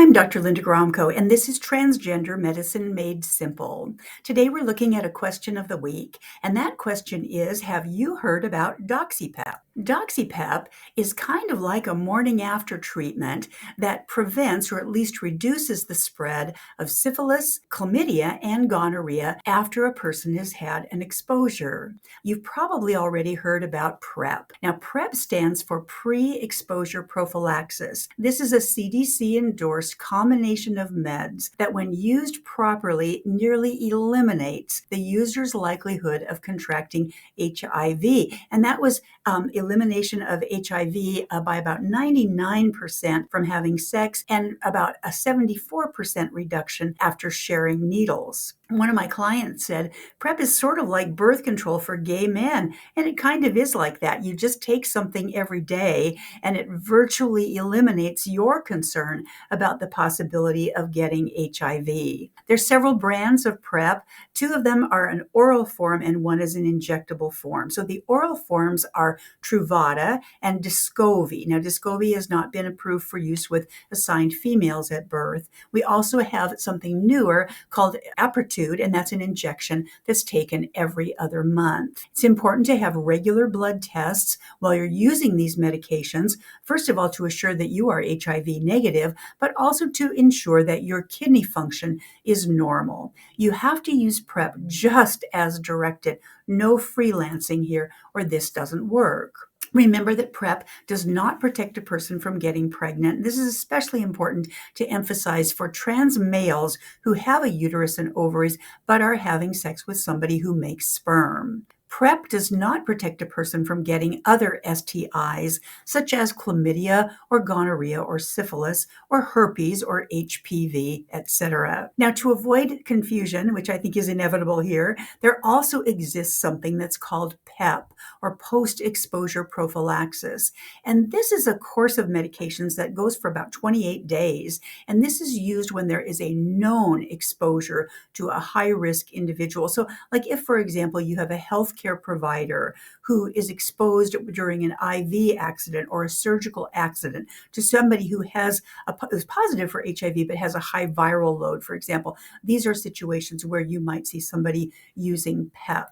I'm Dr. Linda Gromko, and this is Transgender Medicine Made Simple. Today we're looking at a question of the week, and that question is, have you heard about DoxyPEP? DoxyPEP is kind of like a morning after treatment that prevents or at least reduces the spread of syphilis, chlamydia, and gonorrhea after a person has had an exposure. You've probably already heard about PrEP. Now, PrEP stands for Pre-Exposure Prophylaxis. This is a CDC-endorsed combination of meds that, when used properly, nearly eliminates the user's likelihood of contracting HIV. And that was elimination of HIV by about 99% from having sex and about a 74% reduction after sharing needles. One of my clients said, PrEP is sort of like birth control for gay men, and it kind of is like that. You just take something every day, and it virtually eliminates your concern about the possibility of getting HIV. There's several brands of PrEP. Two of them are an oral form, and one is an injectable form. So the oral forms are Truvada and Descovy. Now, Descovy has not been approved for use with assigned females at birth. We also have something newer called Apretude, and that's an injection that's taken every other month. It's important to have regular blood tests while you're using these medications, first of all, to assure that you are HIV negative, but also to ensure that your kidney function is normal. You have to use PrEP just as directed. No freelancing here, or this doesn't work. Remember that PrEP does not protect a person from getting pregnant. This is especially important to emphasize for trans males who have a uterus and ovaries but are having sex with somebody who makes sperm. PrEP does not protect a person from getting other STIs, such as chlamydia or gonorrhea or syphilis or herpes or HPV, etc. Now, to avoid confusion, which I think is inevitable here, there also exists something that's called PEP, or Post-Exposure Prophylaxis. And this is a course of medications that goes for about 28 days. And this is used when there is a known exposure to a high-risk individual. So, like if, for example, you have a healthcare provider who is exposed during an IV accident or a surgical accident to somebody who is positive for HIV but has a high viral load, for example. These are situations where you might see somebody using PEP.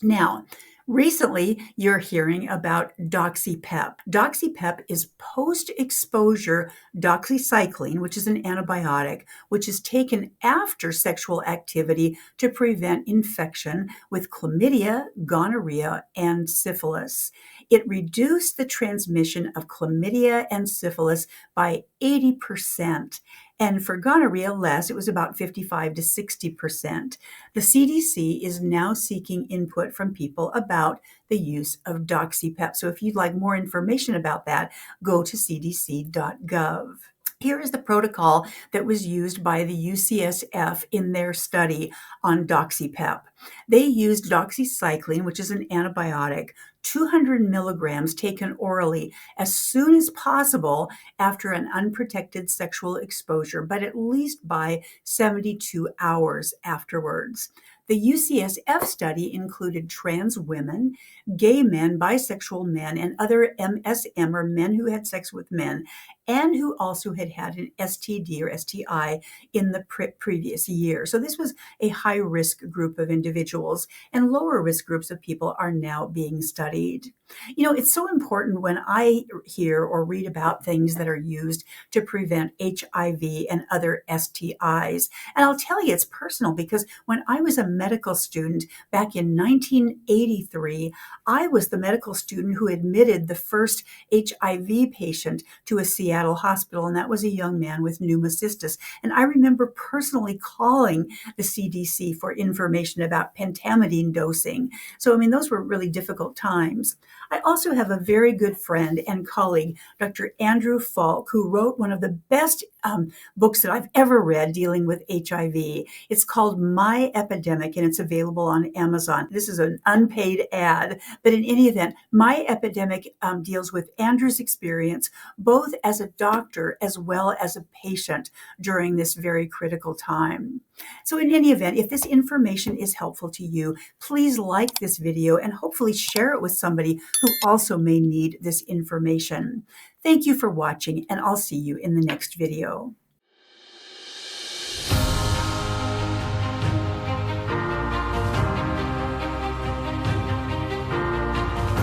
Now, recently, you're hearing about DoxyPEP. DoxyPEP is post-exposure doxycycline, which is an antibiotic, which is taken after sexual activity to prevent infection with chlamydia, gonorrhea, and syphilis. It reduced the transmission of chlamydia and syphilis by 80%. And for gonorrhea, less, it was about 55 to 60%. The CDC is now seeking input from people about the use of DoxyPEP. So if you'd like more information about that, go to cdc.gov. Here is the protocol that was used by the UCSF in their study on DoxyPEP. They used doxycycline, which is an antibiotic, 200 milligrams taken orally as soon as possible after an unprotected sexual exposure, but at least by 72 hours afterwards. The UCSF study included trans women, gay men, bisexual men, and other MSM, or men who had sex with men, and who also had had an STD or STI in the previous year. So this was a high-risk group of individuals, and lower-risk groups of people are now being studied. You know, it's so important when I hear or read about things that are used to prevent HIV and other STIs. And I'll tell you, it's personal, because when I was a medical student back in 1983, I was the medical student who admitted the first HIV patient to a Seattle hospital, and that was a young man with pneumocystis. And I remember personally calling the CDC for information about pentamidine dosing. So, I mean, those were really difficult times. I also have a very good friend and colleague, Dr. Andrew Falk, who wrote one of the best books that I've ever read dealing with HIV. It's called My Epidemic, and it's available on Amazon. This is an unpaid ad, but in any event, My Epidemic deals with Andrew's experience, both as a doctor as well as a patient during this very critical time. So in any event, if this information is helpful to you, please like this video and hopefully share it with somebody who also may need this information. Thank you for watching, and I'll see you in the next video.